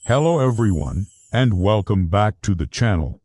Hello everyone, and welcome back to the channel.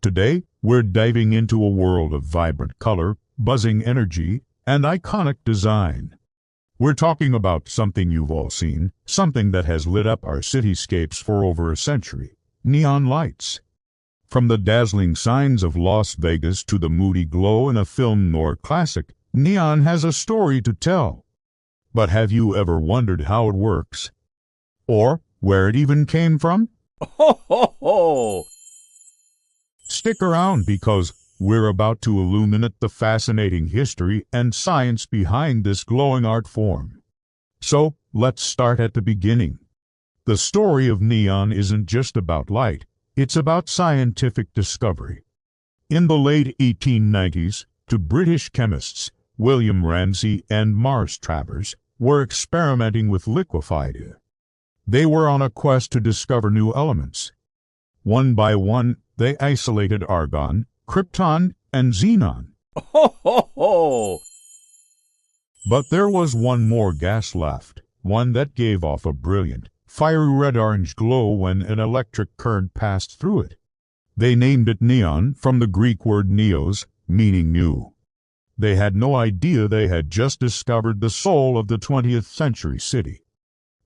Today, we're diving into a world of vibrant color, buzzing energy, and iconic design. We're talking about something you've all seen, something that has lit up our cityscapes for over a century: neon lights. From the dazzling signs of Las Vegas to the moody glow in a film noir classic, neon has a story to tell. But have you ever wondered how it works? Or where it even came from? Ho, ho, ho! Stick around because we're about to illuminate the fascinating history and science behind this glowing art form. So, let's start at the beginning. The story of neon isn't just about light, it's about scientific discovery. In the late 1890s, two British chemists, William Ramsay and Mars Travers, were experimenting with liquefied air. They were on a quest to discover new elements. One by one, they isolated argon, krypton, and xenon. Ho, ho, ho! But there was one more gas left, one that gave off a brilliant, fiery red-orange glow when an electric current passed through it. They named it neon from the Greek word neos, meaning new. They had no idea they had just discovered the soul of the 20th century city.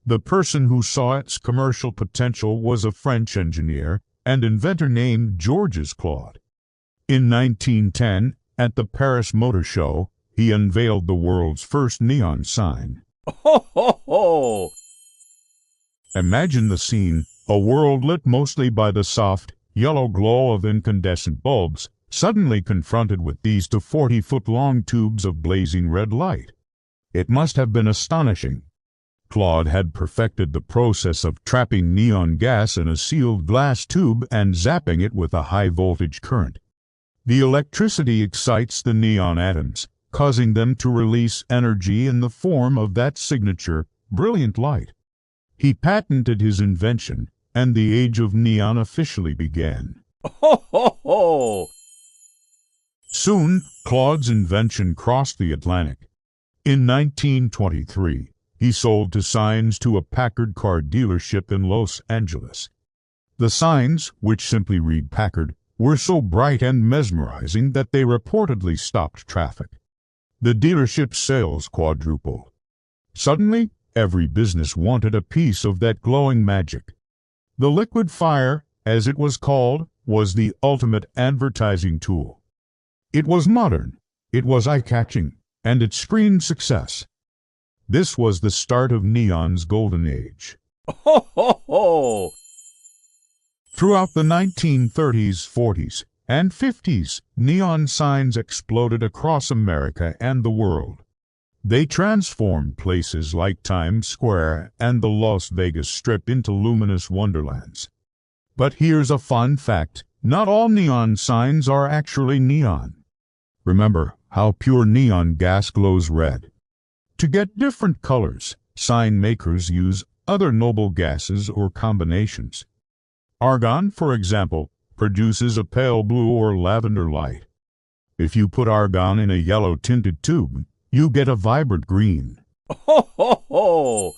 The person who saw its commercial potential was a French engineer and inventor named Georges Claude. In 1910, at the Paris Motor Show, he unveiled the world's first neon sign. Ho, ho, ho! Imagine the scene: a world lit mostly by the soft, yellow glow of incandescent bulbs, suddenly confronted with these 2 40-foot-long tubes of blazing red light. It must have been astonishing. Claude had perfected the process of trapping neon gas in a sealed glass tube and zapping it with a high-voltage current. The electricity excites the neon atoms, causing them to release energy in the form of that signature, brilliant light. He patented his invention, and the age of neon officially began. Ho, ho, ho! Soon, Claude's invention crossed the Atlantic. In 1923, he sold the signs to a Packard car dealership in Los Angeles. The signs, which simply read Packard, were so bright and mesmerizing that they reportedly stopped traffic. The dealership's sales quadrupled. Suddenly, every business wanted a piece of that glowing magic. The liquid fire, as it was called, was the ultimate advertising tool. It was modern, it was eye-catching, and it screamed success. This was the start of neon's golden age. Ho, ho, ho! Throughout the 1930s, 40s, and 50s, neon signs exploded across America and the world. They transformed places like Times Square and the Las Vegas Strip into luminous wonderlands. But here's a fun fact: not all neon signs are actually neon. Remember how pure neon gas glows red? To get different colors, sign makers use other noble gases or combinations. Argon, for example, produces a pale blue or lavender light. If you put argon in a yellow-tinted tube, you get a vibrant green. Ho, ho, ho!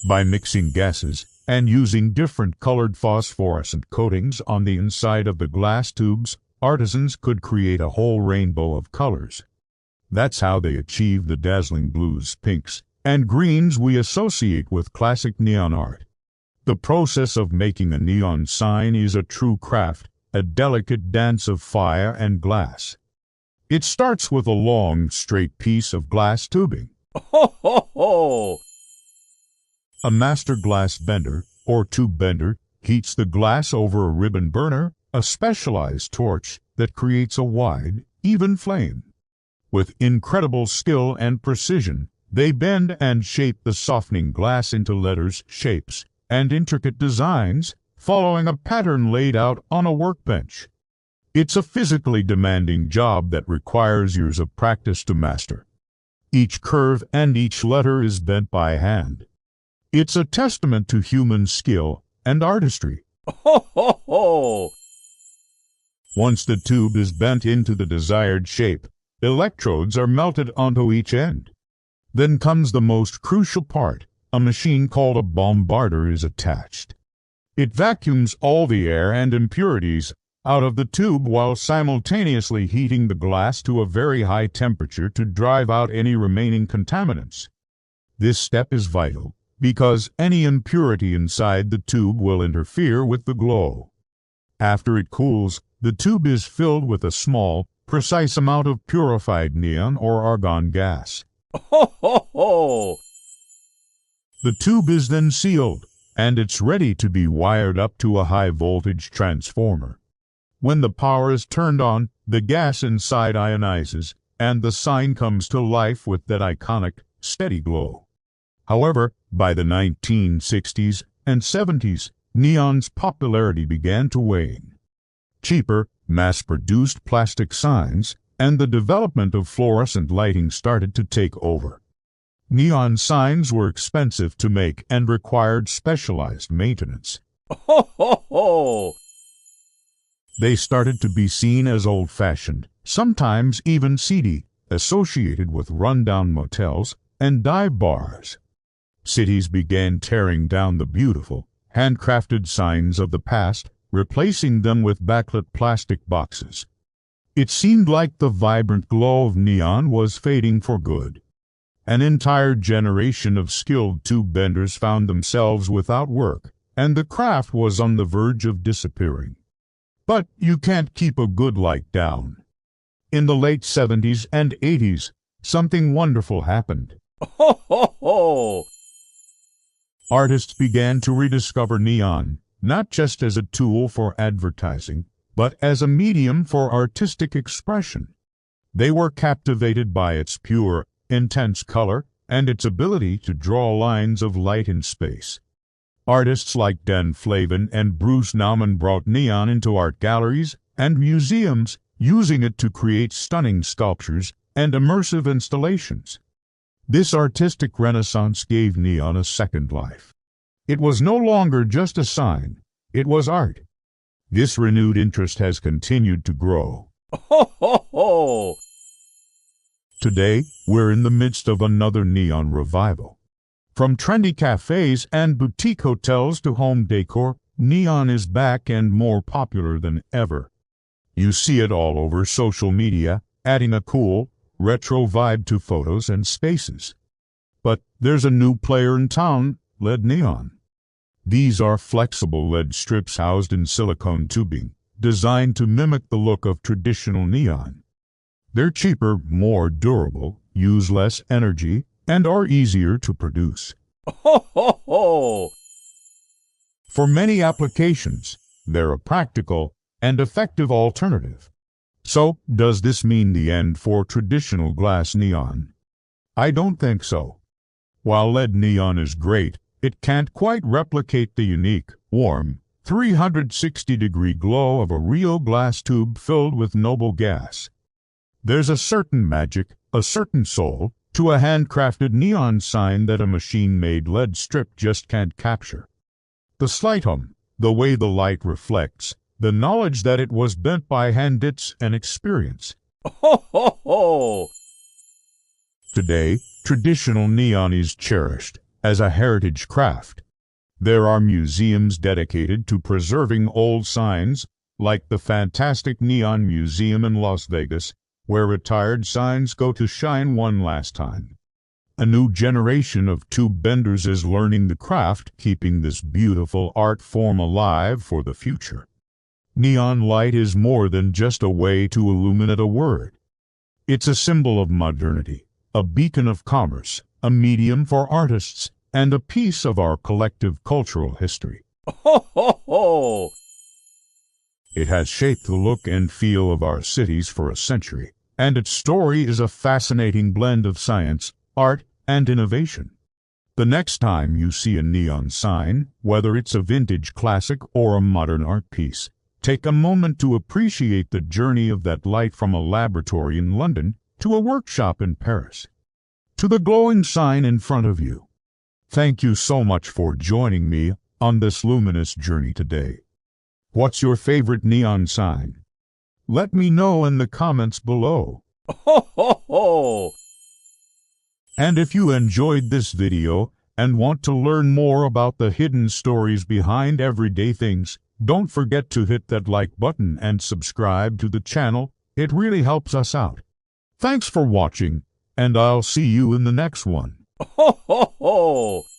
By mixing gases and using different colored phosphorescent coatings on the inside of the glass tubes, artisans could create a whole rainbow of colors. That's how they achieved the dazzling blues, pinks, and greens we associate with classic neon art. The process of making a neon sign is a true craft, a delicate dance of fire and glass. It starts with a long, straight piece of glass tubing. Ho, ho, ho! A master glass bender, or tube bender, heats the glass over a ribbon burner, a specialized torch that creates a wide, even flame. With incredible skill and precision, they bend and shape the softening glass into letters, shapes, and intricate designs, following a pattern laid out on a workbench. It's a physically demanding job that requires years of practice to master. Each curve and each letter is bent by hand. It's a testament to human skill and artistry. Ho, ho, ho! Once the tube is bent into the desired shape, electrodes are melted onto each end. Then comes the most crucial part: a machine called a bombarder is attached. It vacuums all the air and impurities out of the tube while simultaneously heating the glass to a very high temperature to drive out any remaining contaminants. This step is vital because any impurity inside the tube will interfere with the glow. After it cools, the tube is filled with a small, precise amount of purified neon or argon gas. Ho, ho, ho! The tube is then sealed, and it's ready to be wired up to a high-voltage transformer. When the power is turned on, the gas inside ionizes, and the sign comes to life with that iconic, steady glow. However, by the 1960s and 70s, neon's popularity began to wane. Cheaper, mass-produced plastic signs and the development of fluorescent lighting started to take over. Neon signs were expensive to make and required specialized maintenance. Ho, ho, ho! They started to be seen as old-fashioned, sometimes even seedy, associated with run-down motels and dive bars. Cities began tearing down the beautiful, handcrafted signs of the past, replacing them with backlit plastic boxes. It seemed like the vibrant glow of neon was fading for good. An entire generation of skilled tube benders found themselves without work, and the craft was on the verge of disappearing. But you can't keep a good light down. In the late 70s and 80s, something wonderful happened. Ho, ho, ho! Artists began to rediscover neon, not just as a tool for advertising, but as a medium for artistic expression. They were captivated by its pure, intense color and its ability to draw lines of light in space. Artists like Dan Flavin and Bruce Nauman brought neon into art galleries and museums, using it to create stunning sculptures and immersive installations. This artistic renaissance gave neon a second life. It was no longer just a sign, it was art. This renewed interest has continued to grow. Ho, ho, ho! Today, we're in the midst of another neon revival. From trendy cafes and boutique hotels to home decor, neon is back and more popular than ever. You see it all over social media, adding a cool, retro vibe to photos and spaces. But there's a new player in town, LED neon. These are flexible LED strips housed in silicone tubing, designed to mimic the look of traditional neon. They're cheaper, more durable, use less energy, and are easier to produce. Ho, ho, ho! For many applications, they're a practical and effective alternative. So, does this mean the end for traditional glass neon? I don't think so. While LED neon is great, it can't quite replicate the unique, warm, 360-degree glow of a real glass tube filled with noble gas. There's a certain magic, a certain soul, to a handcrafted neon sign that a machine-made LED strip just can't capture. The slight hum, the way the light reflects, the knowledge that it was bent by hand, it's an experience. Ho, ho, ho! Today, traditional neon is cherished as a heritage craft. There are museums dedicated to preserving old signs, like the fantastic Neon Museum in Las Vegas, where retired signs go to shine one last time. A new generation of tube benders is learning the craft, keeping this beautiful art form alive for the future. Neon light is more than just a way to illuminate a word. It's a symbol of modernity, a beacon of commerce, a medium for artists, and a piece of our collective cultural history. Ho, ho, ho! It has shaped the look and feel of our cities for a century, and its story is a fascinating blend of science, art, and innovation. The next time you see a neon sign, whether it's a vintage classic or a modern art piece, take a moment to appreciate the journey of that light from a laboratory in London to a workshop in Paris, to the glowing sign in front of you. Thank you so much for joining me on this luminous journey today. What's your favorite neon sign? Let me know in the comments below. Ho, ho, ho! And if you enjoyed this video, and want to learn more about the hidden stories behind everyday things, don't forget to hit that like button and subscribe to the channel. It really helps us out. Thanks for watching, and I'll see you in the next one. Ho, ho, ho!